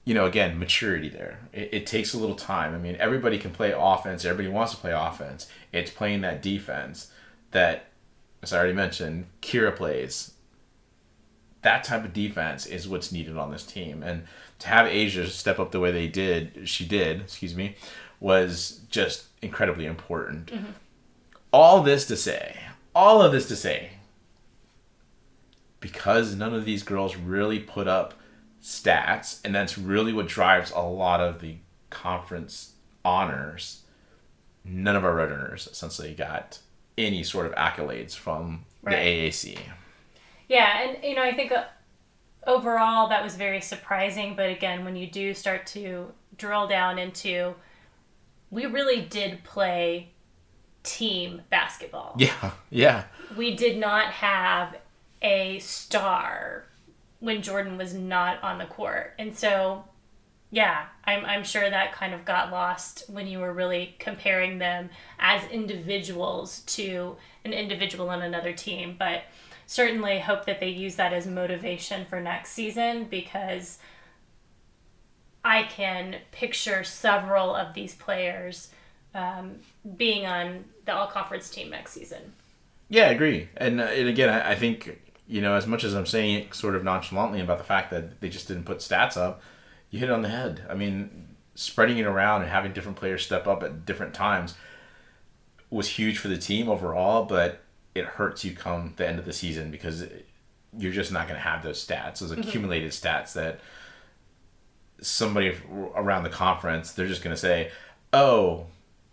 again, maturity there. It takes a little time. I mean, everybody can play offense. Everybody wants to play offense. It's playing that defense that, as I already mentioned, Kira plays. That type of defense is what's needed on this team. And to have Asia step up the way she did, was just incredibly important. Mm-hmm. All of this to say, because none of these girls really put up stats, and that's really what drives a lot of the conference honors, none of our road earners essentially got any sort of accolades from the AAC. Yeah, and I think overall that was very surprising, but again, when you do start to drill down into, we really did play team basketball. Yeah. We did not have a star when Jordan was not on the court. And so, yeah, I'm sure that kind of got lost when you were really comparing them as individuals to an individual on another team. But certainly hope that they use that as motivation for next season, because I can picture several of these players being on the all-conference team next season. Yeah, I agree. And again, I think, as much as I'm saying it sort of nonchalantly about the fact that they just didn't put stats up, you hit it on the head. I mean, spreading it around and having different players step up at different times was huge for the team overall, but it hurts you come the end of the season because you're just not going to have those stats, those accumulated stats that somebody around the conference, they're just going to say, oh,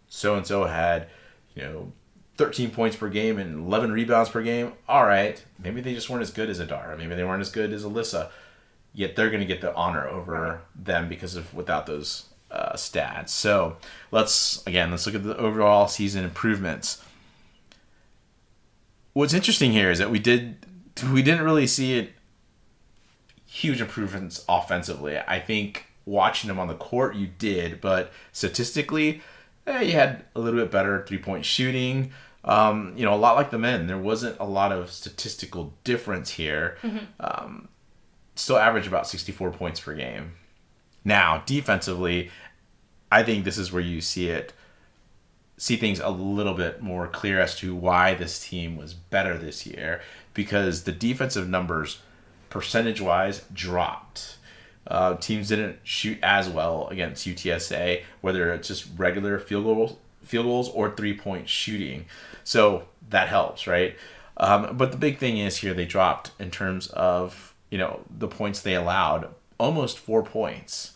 so-and-so had, 13 points per game and 11 rebounds per game. All right, maybe they just weren't as good as Adara. Maybe they weren't as good as Alyssa. Yet they're going to get the honor over them because of without those stats. So let's look at the overall season improvements. What's interesting here is that we didn't really see it huge improvements offensively. I think watching them on the court, you did, but statistically, you had a little bit better 3-point shooting. A lot like the men. There wasn't a lot of statistical difference here. Still average about 64 points per game. Now, defensively, I think this is where you see things a little bit more clear as to why this team was better this year, because the defensive numbers, percentage-wise, dropped. Teams didn't shoot as well against UTSA, whether it's just regular field goals or 3-point shooting. So that helps, right? But the big thing is here they dropped in terms of the points they allowed, almost 4 points.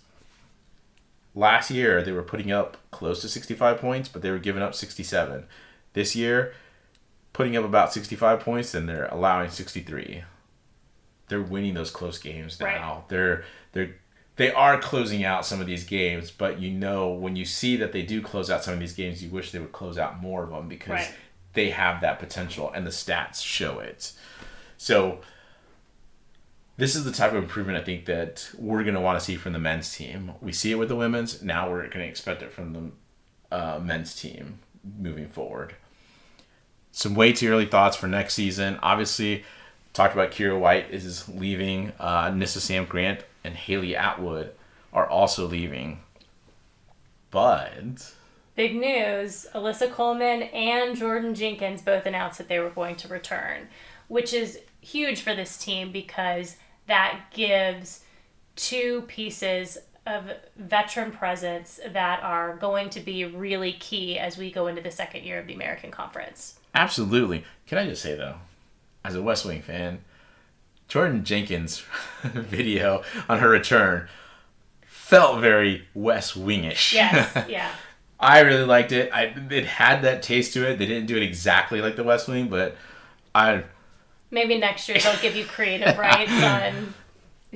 Last year they were putting up close to 65 points, but they were giving up 67. This year, putting up about 65 points and they're allowing 63. They're winning those close games now. Right. They are closing out some of these games, but when you see that they do close out some of these games, you wish they would close out more of them because they have that potential and the stats show it. So this is the type of improvement I think that we're going to want to see from the men's team. We see it with the women's. Now we're going to expect it from the men's team moving forward. Some way too early thoughts for next season. Obviously, talked about Kira White is leaving. Nissa Sam Grant and Haley Atwood are also leaving. But big news, Alyssa Coleman and Jordan Jenkins both announced that they were going to return, which is huge for this team because that gives 2 pieces of veteran presence that are going to be really key as we go into the second year of the American Conference. Absolutely. Can I just say, though, as a West Wing fan, Jordan Jenkins' video on her return felt very West Wingish. Yes, yeah. I really liked it. It had that taste to it. They didn't do it exactly like the West Wing, but maybe next year they'll give you creative rights on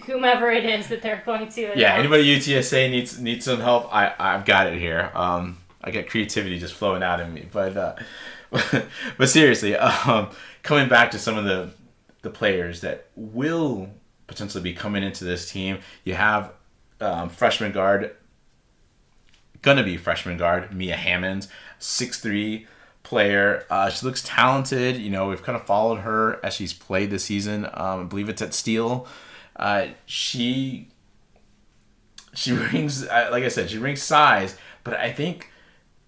whomever it is that they're going to announce. Yeah, anybody UTSA needs some help, I've got it here. I get creativity just flowing out of me. But seriously, coming back to some of the players that will potentially be coming into this team, you have freshman guard Mia Hammonds, 6'3" player. She looks talented. We've kind of followed her as she's played this season. I believe it's at Steele. She brings, like I said, she brings size, but I think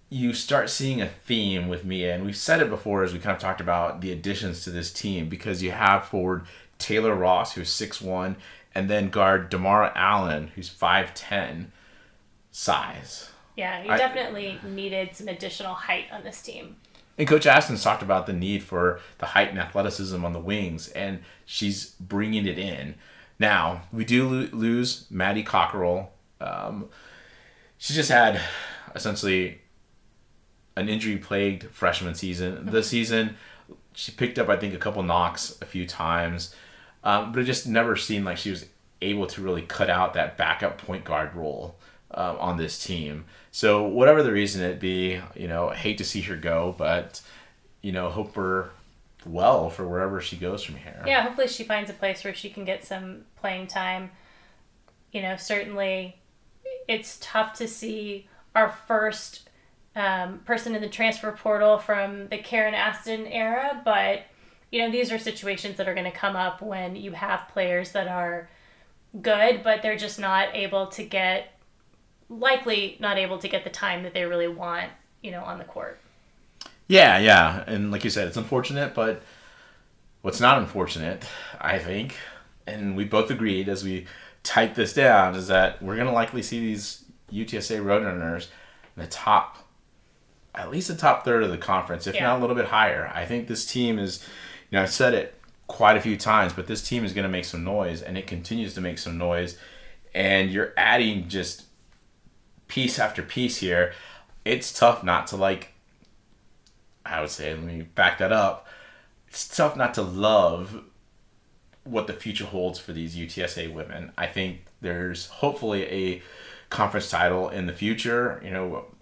you start seeing a theme with Mia, and we've said it before as we kind of talked about the additions to this team, because you have forward Taylor Ross, who's 6'1", and then guard Damara Allen, who's 5'10", size. Yeah, you definitely needed some additional height on this team. And Coach Aston's talked about the need for the height and athleticism on the wings, and she's bringing it in. Now, we do lose Maddie Cockerell. She just had essentially an injury-plagued freshman season. This season, she picked up, I think, a couple knocks a few times, but it just never seemed like she was able to really cut out that backup point guard role on this team. So whatever the reason it be, I hate to see her go, but, hope her well for wherever she goes from here. Yeah, hopefully she finds a place where she can get some playing time. Certainly it's tough to see our first person in the transfer portal from the Karen Aston era, but, these are situations that are going to come up when you have players that are good, but they're just likely not able to get the time that they really want, on the court. Yeah. And like you said, it's unfortunate, but what's not unfortunate, I think, and we both agreed as we typed this down, is that we're going to likely see these UTSA Roadrunners in at least the top third of the conference, if not a little bit higher. I think this team is, I've said it quite a few times, but this team is going to make some noise, and it continues to make some noise, and you're adding just piece after piece here. It's tough not to let me back that up. It's tough not to love what the future holds for these UTSA women. I think there's hopefully a conference title in the future.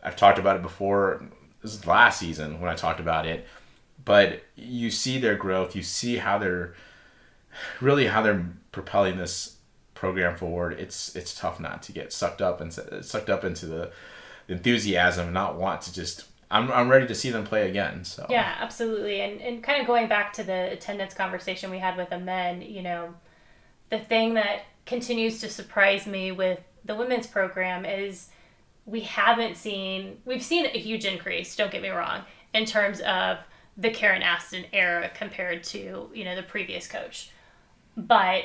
I've talked about it before. This is last season when I talked about it, but you see their growth. You see how they're propelling this program forward. It's tough not to get sucked up into the enthusiasm and not want to just. I'm ready to see them play again. So yeah, absolutely. And kind of going back to the attendance conversation we had with the men, the thing that continues to surprise me with the women's program is we've seen a huge increase, don't get me wrong, in terms of the Karen Aston era compared to, the previous coach. But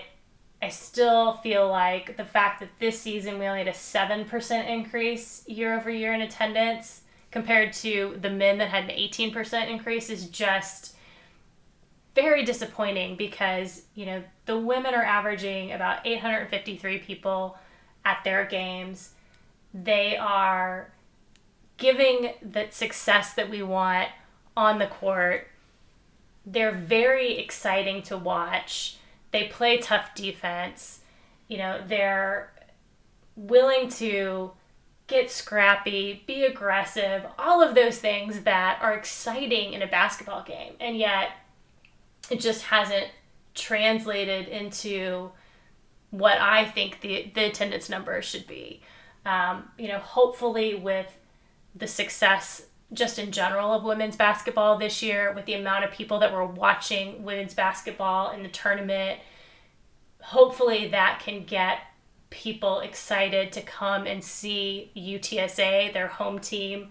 I still feel like the fact that this season we only had a 7% increase year over year in attendance compared to the men that had an 18% increase is just very disappointing because, the women are averaging about 853 people at their games. They are giving the success that we want on the court. They're very exciting to watch. They play tough defense. They're willing to get scrappy, be aggressive, all of those things that are exciting in a basketball game. And yet it just hasn't translated into what I think the attendance numbers should be. Hopefully with the success just in general of women's basketball this year, with the amount of people that were watching women's basketball in the tournament, hopefully that can get people excited to come and see UTSA, their home team.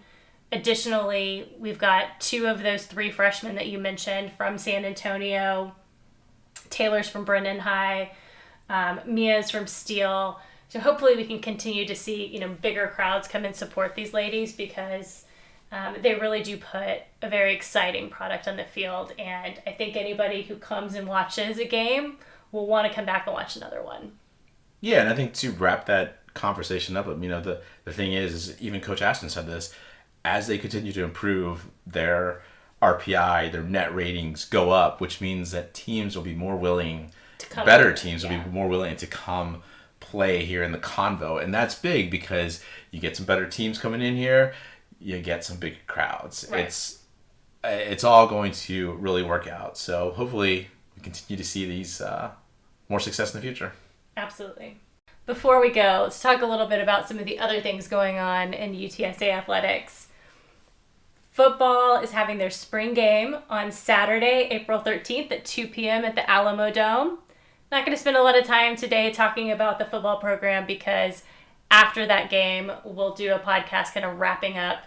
Additionally, we've got 2 of those 3 freshmen that you mentioned from San Antonio. Taylor's from Brennan High. Mia's from Steele. So hopefully we can continue to see, bigger crowds come and support these ladies because they really do put a very exciting product on the field. And I think anybody who comes and watches a game will want to come back and watch another one. Yeah, and I think to wrap that conversation up, the thing is even Coach Aston said this, as they continue to improve their RPI, their net ratings go up, which means that teams will be more willing, better teams will be more willing to come play here in the Convo. And that's big because you get some better teams coming in here, you get some big crowds. Right. It's all going to really work out. So hopefully we continue to see these more success in the future. Absolutely. Before we go, let's talk a little bit about some of the other things going on in UTSA athletics. Football is having their spring game on Saturday, April 13th at 2 p.m. at the Alamo Dome. Not going to spend a lot of time today talking about the football program because after that game, we'll do a podcast kind of wrapping up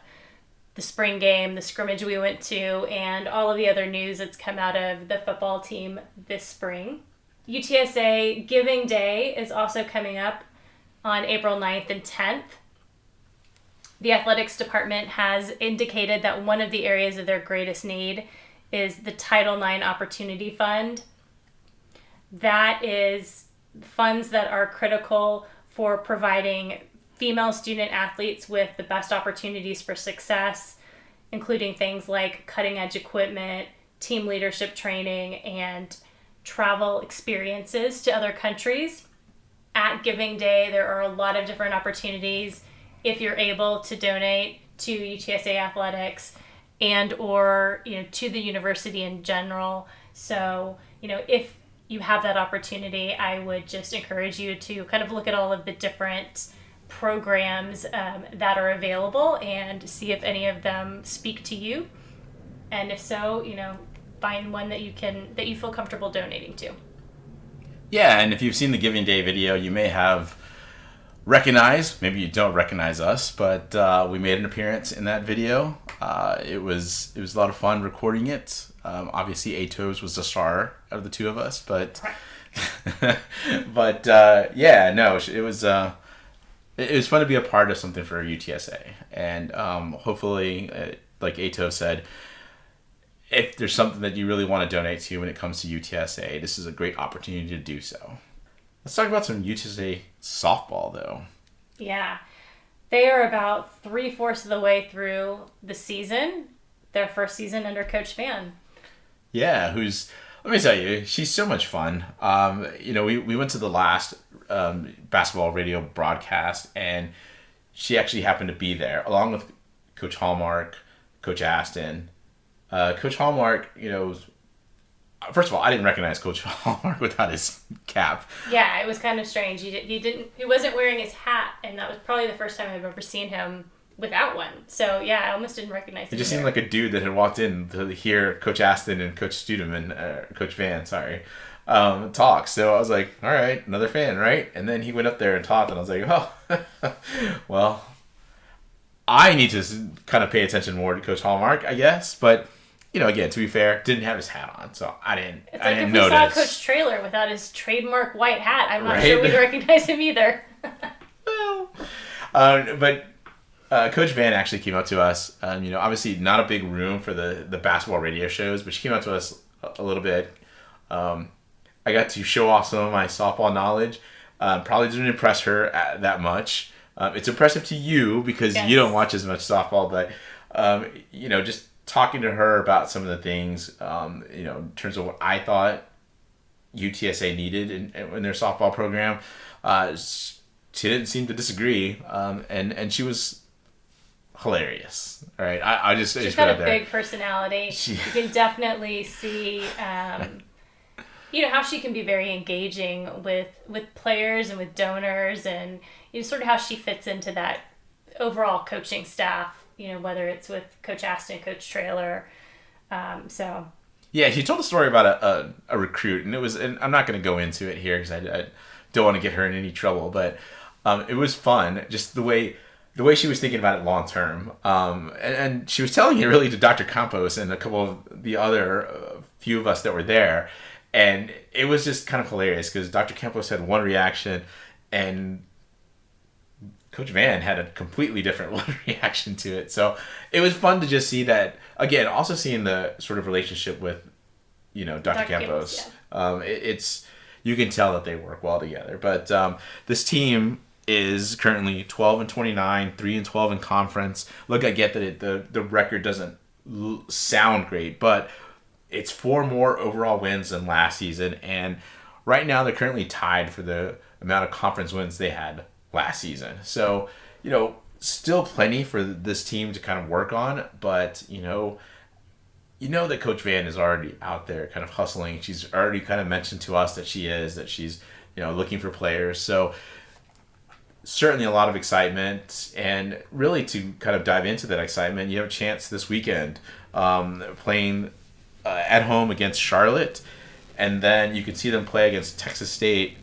the spring game, the scrimmage we went to, and all of the other news that's come out of the football team this spring. UTSA Giving Day is also coming up on April 9th and 10th. The athletics department has indicated that one of the areas of their greatest need is the Title IX Opportunity Fund. That is funds that are critical for providing female student athletes with the best opportunities for success, including things like cutting-edge equipment, team leadership training, and travel experiences to other countries. At Giving Day, there are a lot of different opportunities if you're able to donate to UTSA athletics and or to the university in general. So if you have that opportunity, I would just encourage you to kind of look at all of the different programs that are available and see if any of them speak to you, and if so, find one that you feel comfortable donating to. Yeah, and if you've seen the Giving Day video, you may have recognized, maybe you don't recognize us, but we made an appearance in that video. It was a lot of fun recording it. Obviously, Atos was the star of the 2 of us, but it was fun to be a part of something for UTSA, and hopefully, like Atos said, if there's something that you really want to donate to when it comes to UTSA, this is a great opportunity to do so. Let's talk about some UTSA softball, though. Yeah. They are about 3/4 of the way through the season, their first season under Coach Vann. Yeah, let me tell you, she's so much fun. We went to the last basketball radio broadcast, and she actually happened to be there along with Coach Hallmark, Coach Aston. Coach Hallmark, first of all, I didn't recognize Coach Hallmark without his cap. Yeah, it was kind of strange. He wasn't wearing his hat, and that was probably the first time I've ever seen him without one. So yeah, I almost didn't recognize him. He just seemed like a dude that had walked in to hear Coach Aston and Coach Studeman, Coach Van, sorry, talk. So I was like, all right, another fan, right? And then he went up there and talked, and I was like, oh, well, I need to kind of pay attention more to Coach Hallmark, I guess. But again, to be fair, didn't have his hat on, so I didn't. It's I like didn't if we notice. saw Coach Traylor without his trademark white hat, I'm not Right? sure we'd recognize him either. Well, but Coach Van actually came up to us. Obviously not a big room for the basketball radio shows, but she came up to us a little bit. I got to show off some of my softball knowledge. Probably didn't impress her that much. It's impressive to you because Yes. you don't watch as much softball, but just talking to her about some of the things, in terms of what I thought UTSA needed in their softball program. She didn't seem to disagree, and she was hilarious. All right, I just She's just got put a it there. big personality. You can definitely see, how she can be very engaging with players and with donors, and sort of how she fits into that overall coaching staff. Whether it's with Coach Aston, Coach Traylor, so. Yeah, she told a story about a recruit, and I'm not going to go into it here because I don't want to get her in any trouble, but it was fun, just the way she was thinking about it long term, and she was telling it really to Dr. Campos and a couple of the other few of us that were there, and it was just kind of hilarious because Dr. Campos had one reaction, and Coach Van had a completely different one reaction to it. So it was fun to just see that, again, also seeing the sort of relationship with, Dr. Campos. Yeah. It's you can tell that they work well together. But this team is currently 12-29, 3-12 in conference. Look, I get that the record doesn't sound great, but it's 4 more overall wins than last season. And right now they're currently tied for the amount of conference wins they had last season. So, still plenty for this team to kind of work on, but that Coach Van is already out there kind of hustling. She's already kind of mentioned to us that she's looking for players. So certainly a lot of excitement, and really to kind of dive into that excitement, you have a chance this weekend playing at home against Charlotte, and then you can see them play against Texas State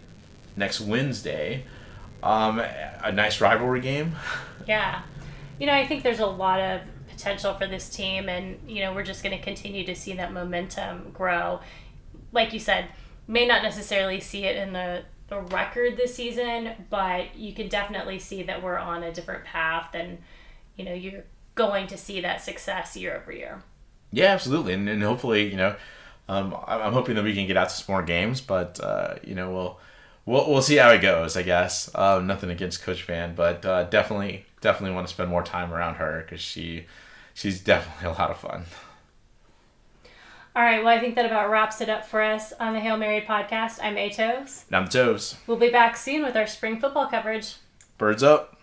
next Wednesday. A nice rivalry game. Yeah. I think there's a lot of potential for this team, and, we're just going to continue to see that momentum grow. Like you said, may not necessarily see it in the record this season, but you can definitely see that we're on a different path, and, you're going to see that success year over year. Yeah, absolutely. And hopefully, I'm hoping that we can get out to some more games, but, we'll see how it goes, I guess. Nothing against Coach Van, but definitely want to spend more time around her because she's definitely a lot of fun. All right, well, I think that about wraps it up for us on the Hail Mary podcast. I'm Atos. And I'm Toes. We'll be back soon with our spring football coverage. Birds up.